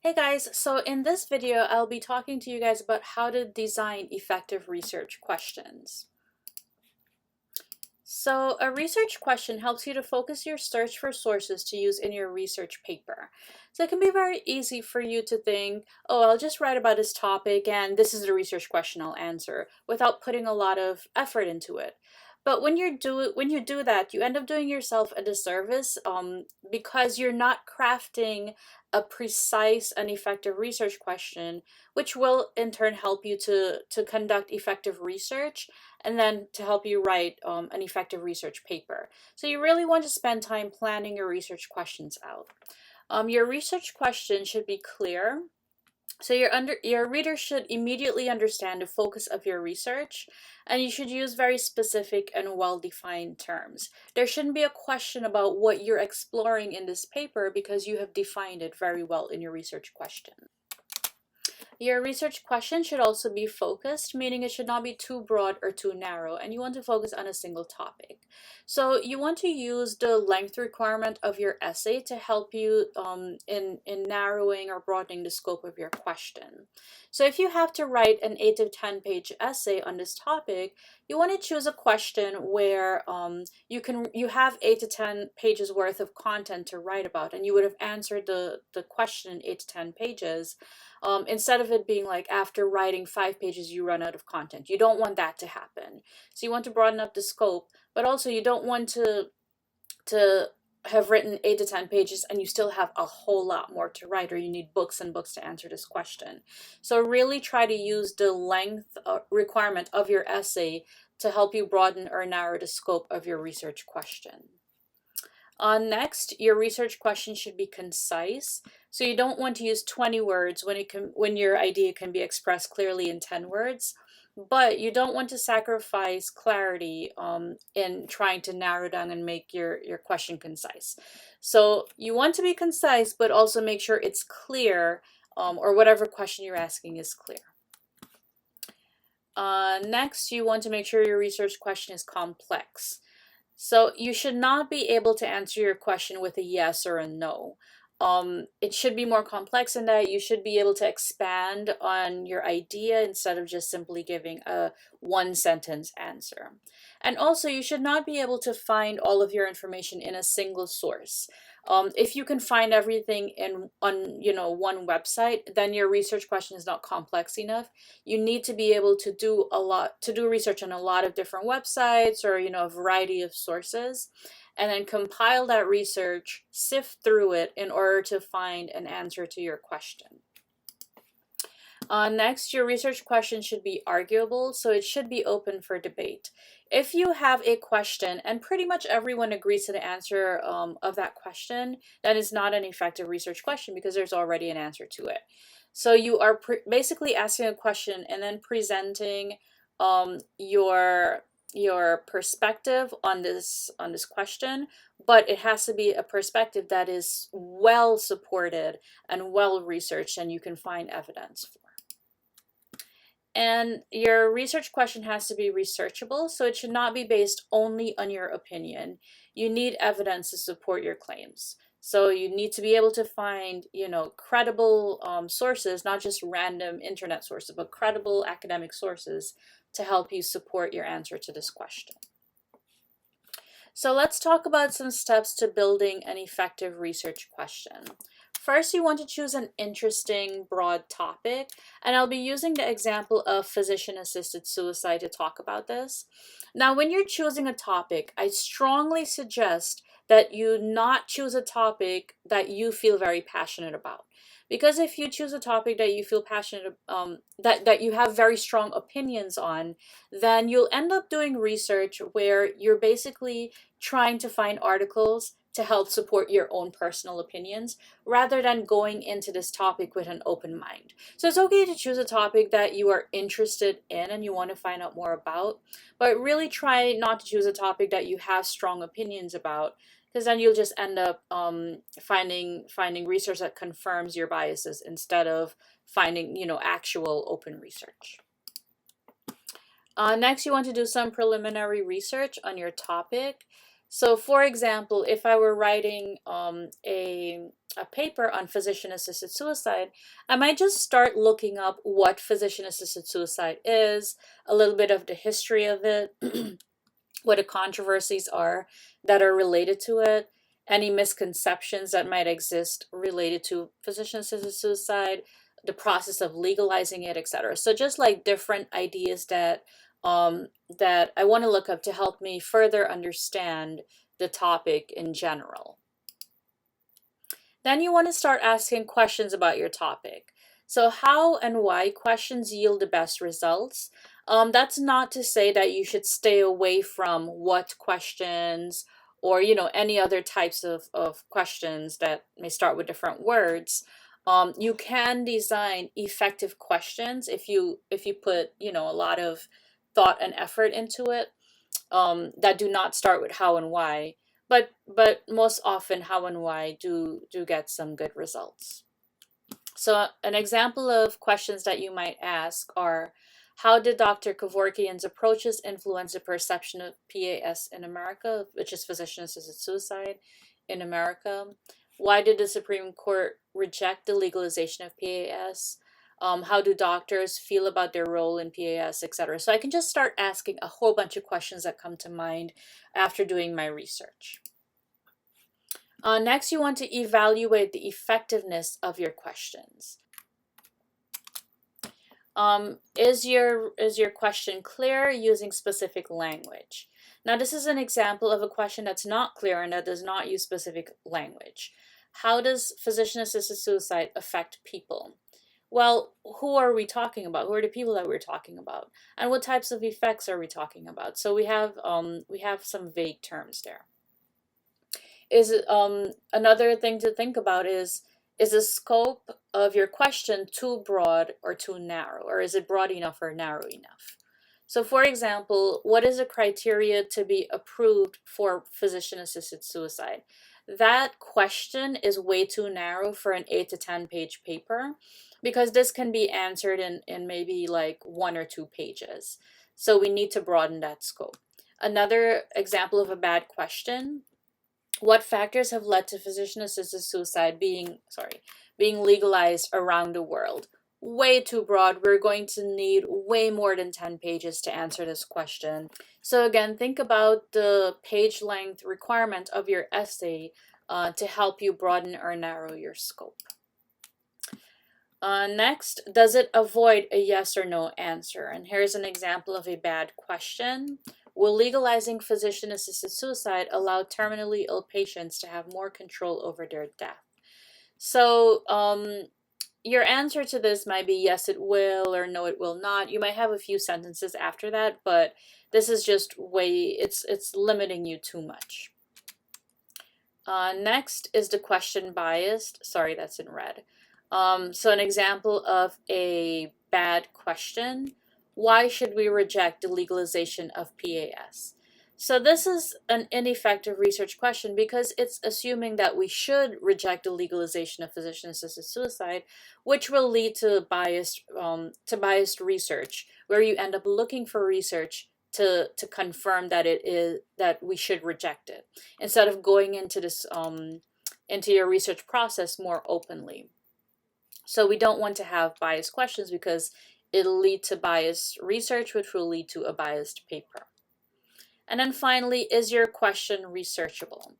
Hey guys, so in this video, I'll be talking to you guys about how to design effective research questions. So a research question helps you to focus your search for sources to use in your research paper. So it can be very easy for you to think, oh, I'll just write about this topic and this is the research question I'll answer without putting a lot of effort into it. But when you do that, you end up doing yourself a disservice because you're not crafting a precise and effective research question, which will in turn help you to conduct effective research and then to help you write an effective research paper. So you really want to spend time planning your research questions out. Your research question should be clear. So your reader should immediately understand the focus of your research, and you should use very specific and well-defined terms. There shouldn't be a question about what you're exploring in this paper because you have defined it very well in your research question. Your research question should also be focused, meaning it should not be too broad or too narrow, and you want to focus on a single topic. So you want to use the length requirement of your essay to help you in narrowing or broadening the scope of your question. So if you have to write an 8 to 10 page essay on this topic, you want to choose a question where you have 8 to 10 pages worth of content to write about, and you would have answered the question in 8 to 10 pages. Instead of it being like after writing 5 pages you run out of content. You don't want that to happen. So you want to broaden up the scope, but also you don't want to have written 8 to 10 pages and you still have a whole lot more to write, or you need books and books to answer this question. So really try to use the length requirement of your essay to help you broaden or narrow the scope of your research question. Next, your research question should be concise. So you don't want to use 20 words when your idea can be expressed clearly in 10 words, but you don't want to sacrifice clarity in trying to narrow down and make your question concise. So you want to be concise, but also make sure it's clear, or whatever question you're asking is clear. Next, you want to make sure your research question is complex. So you should not be able to answer your question with a yes or a no. It should be more complex than that. You should be able to expand on your idea instead of just simply giving a one sentence answer. And also, you should not be able to find all of your information in a single source. If you can find everything on one website, then your research question is not complex enough. You need to be able to do research on a lot of different websites or a variety of sources, and then compile that research, sift through it in order to find an answer to your question. Next, your research question should be arguable, so it should be open for debate. If you have a question and pretty much everyone agrees to the answer of that question, that is not an effective research question because there's already an answer to it. So you are basically asking a question and then presenting your perspective on this question, but it has to be a perspective that is well supported and well researched and you can find evidence for. And your research question has to be researchable, so it should not be based only on your opinion. You need evidence to support your claims. So you need to be able to find, credible sources, not just random internet sources, but credible academic sources to help you support your answer to this question. So let's talk about some steps to building an effective research question. First, you want to choose an interesting, broad topic, and I'll be using the example of physician-assisted suicide to talk about this. Now, when you're choosing a topic, I strongly suggest that you not choose a topic that you feel very passionate about. Because if you choose a topic that you feel passionate, that you have very strong opinions on, then you'll end up doing research where you're basically trying to find articles to help support your own personal opinions rather than going into this topic with an open mind. So it's okay to choose a topic that you are interested in and you want to find out more about, but really try not to choose a topic that you have strong opinions about, because then you'll just end up finding research that confirms your biases instead of finding actual open research. Next, you want to do some preliminary research on your topic. So for example, if I were writing a paper on physician-assisted suicide, I might just start looking up what physician-assisted suicide is, a little bit of the history of it, what the controversies are that are related to it, any misconceptions that might exist related to physician-assisted suicide, the process of legalizing it, etc. So just like different ideas that I want to look up to help me further understand the topic in general. Then you want to start asking questions about your topic. So how and why questions yield the best results. That's not to say that you should stay away from what questions or any other types of questions that may start with different words. You can design effective questions if you put a lot of thought and effort into it, that do not start with how and why, but most often how and why do get some good results. So an example of questions that you might ask are, how did Dr. Kevorkian's approaches influence the perception of PAS in America, which is physician-assisted suicide in America? Why did the Supreme Court reject the legalization of PAS? How do doctors feel about their role in PAS, etc.? So I can just start asking a whole bunch of questions that come to mind after doing my research. Next, you want to evaluate the effectiveness of your questions. Is your question clear using specific language? Now, this is an example of a question that's not clear and that does not use specific language. How does physician-assisted suicide affect people? Well, who are we talking about? Who are the people that we're talking about? And what types of effects are we talking about? So we have some vague terms there. Another thing to think about is the scope of your question too broad or too narrow, or is it broad enough or narrow enough? So for example, what is the criteria to be approved for physician-assisted suicide? That question is way too narrow for an 8 to 10 page paper, because this can be answered in maybe like 1 or 2 pages. So we need to broaden that scope. Another example of a bad question: what factors have led to physician-assisted suicide being legalized around the world? Way too broad. We're going to need way more than 10 pages to answer this question. So again, think about the page length requirement of your essay to help you broaden or narrow your scope. Next, does it avoid a yes or no answer? And here's an example of a bad question. Will legalizing physician-assisted suicide allow terminally ill patients to have more control over their death? So your answer to this might be yes, it will, or no, it will not. You might have a few sentences after that, but this is just it's limiting you too much. Next, is the question biased? Sorry, that's in red. So an example of a bad question: why should we reject the legalization of PAS? So this is an ineffective research question because it's assuming that we should reject the legalization of physician-assisted suicide, which will lead to biased research, where you end up looking for research to confirm that that we should reject it, instead of going into this into your research process more openly. So we don't want to have biased questions because it'll lead to biased research, which will lead to a biased paper. And then finally, is your question researchable?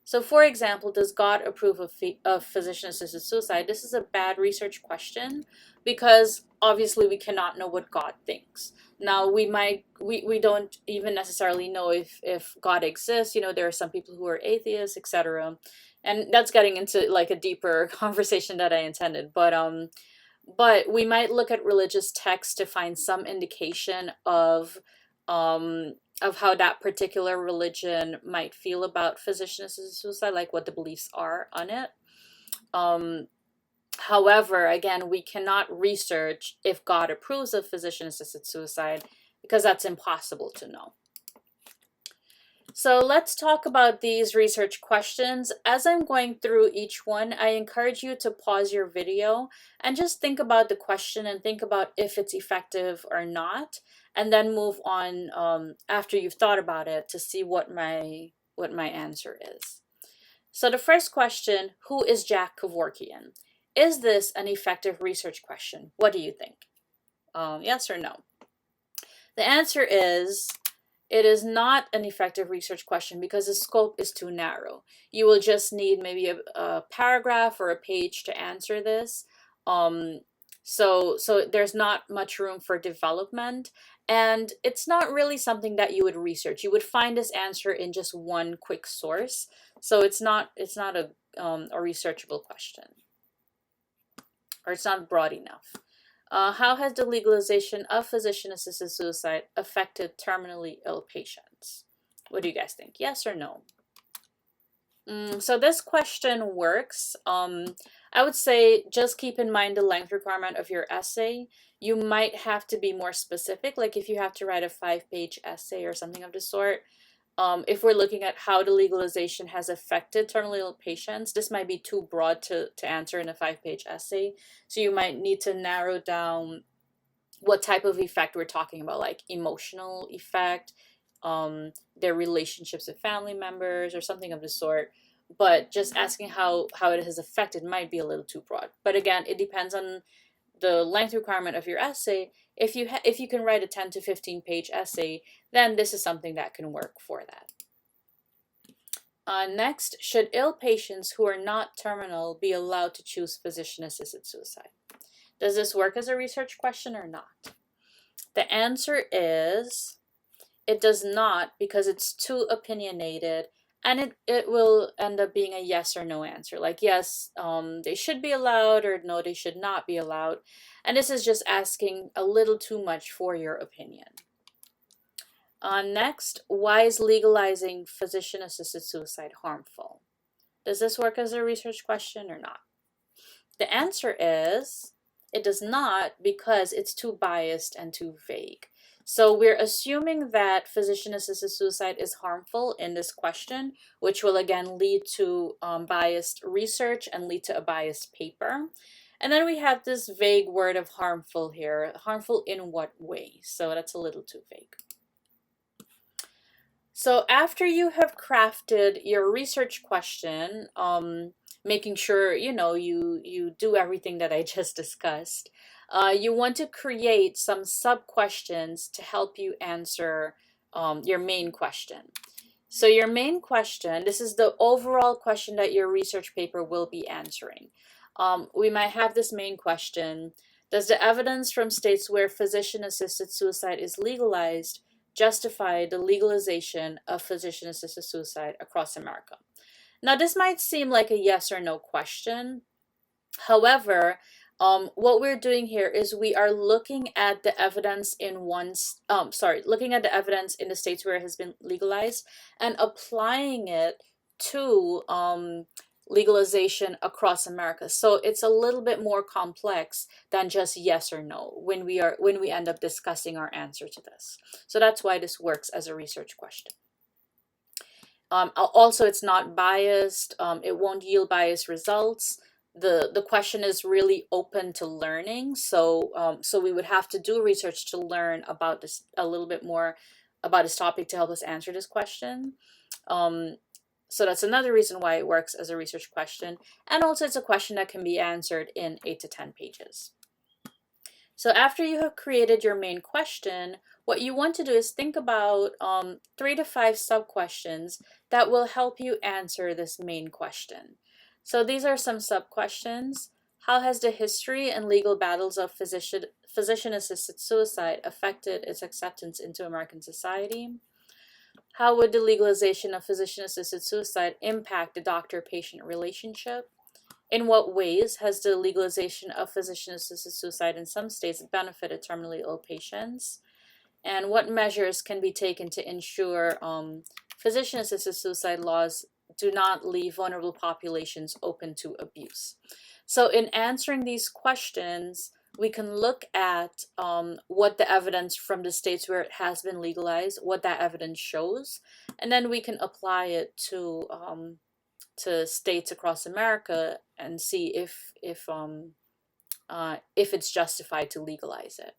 So for example, does God approve of physician-assisted suicide? This is a bad research question because obviously we cannot know what God thinks. Now we don't even necessarily know if God exists. There are some people who are atheists, etc. And that's getting into like a deeper conversation that I intended. But we might look at religious texts to find some indication of how that particular religion might feel about physician-assisted suicide, like what the beliefs are on it. However, again, we cannot research if God approves of physician-assisted suicide because that's impossible to know. So let's talk about these research questions. As I'm going through each one, I encourage you to pause your video and just think about the question and think about if it's effective or not, and then move on after you've thought about it to see what my what my answer is. So the first question, who is Jack Kevorkian? Is this an effective research question? What do you think? Yes or no? The answer is, it is not an effective research question because the scope is too narrow. You will just need maybe a paragraph or a page to answer this. So there's not much room for development, and it's not really something that you would research. You would find this answer in just one quick source. So it's not a researchable question, or it's not broad enough. How has the legalization of physician-assisted suicide affected terminally ill patients? What do you guys think? Yes or no? So this question works. I would say just keep in mind the length requirement of your essay. You might have to be more specific, like if you have to write a 5-page essay or something of the sort. If we're looking at how the legalization has affected terminally ill patients, this might be too broad to answer in a 5-page essay. So you might need to narrow down what type of effect we're talking about, like emotional effect, their relationships with family members or something of the sort. But just asking how it has affected might be a little too broad. But again, it depends on the length requirement of your essay. If you can write a 10 to 15-page essay, then this is something that can work for that. Next, should ill patients who are not terminal be allowed to choose physician-assisted suicide? Does this work as a research question or not? The answer is, it does not, because it's too opinionated, and it will end up being a yes or no answer. Like, yes, they should be allowed, or no, they should not be allowed. And this is just asking a little too much for your opinion. Next, why is legalizing physician-assisted suicide harmful? Does this work as a research question or not? The answer is, it does not, because it's too biased and too vague. So we're assuming that physician-assisted suicide is harmful in this question, which will again lead to biased research and lead to a biased paper. And then we have this vague word of harmful here. Harmful in what way? So that's a little too vague. So after you have crafted your research question, making sure you do everything that I just discussed, you want to create some sub-questions to help you answer your main question. So your main question, this is the overall question that your research paper will be answering. We might have this main question: does the evidence from states where physician-assisted suicide is legalized justify the legalization of physician-assisted suicide across America? Now, this might seem like a yes or no question. However, what we're doing here is we are looking at the evidence looking at the evidence in the states where it has been legalized and applying it to legalization across America. So it's a little bit more complex than just yes or no when we end up discussing our answer to this. So that's why this works as a research question. Also, it's not biased. It won't yield biased results. The question is really open to learning. So we would have to do research to learn about this a little bit more about this topic to help us answer this question. So that's another reason why it works as a research question. And also it's a question that can be answered in 8 to 10 pages. So after you have created your main question, what you want to do is think about 3 to 5 sub-questions that will help you answer this main question. So these are some sub-questions. How has the history and legal battles of physician-assisted suicide affected its acceptance into American society? How would the legalization of physician-assisted suicide impact the doctor-patient relationship? In what ways has the legalization of physician-assisted suicide in some states benefited terminally ill patients? And what measures can be taken to ensure physician-assisted suicide laws do not leave vulnerable populations open to abuse? So in answering these questions, we can look at what the evidence from the states where it has been legalized, what that evidence shows, and then we can apply it to states across America and see if it's justified to legalize it.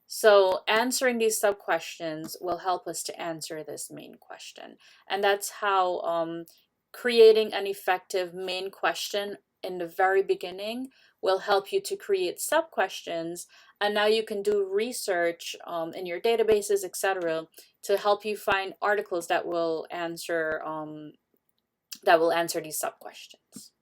So answering these sub questions will help us to answer this main question. And that's how creating an effective main question in the very beginning will help you to create sub questions. And now you can do research in your databases, etc., to help you find articles that will answer these sub questions.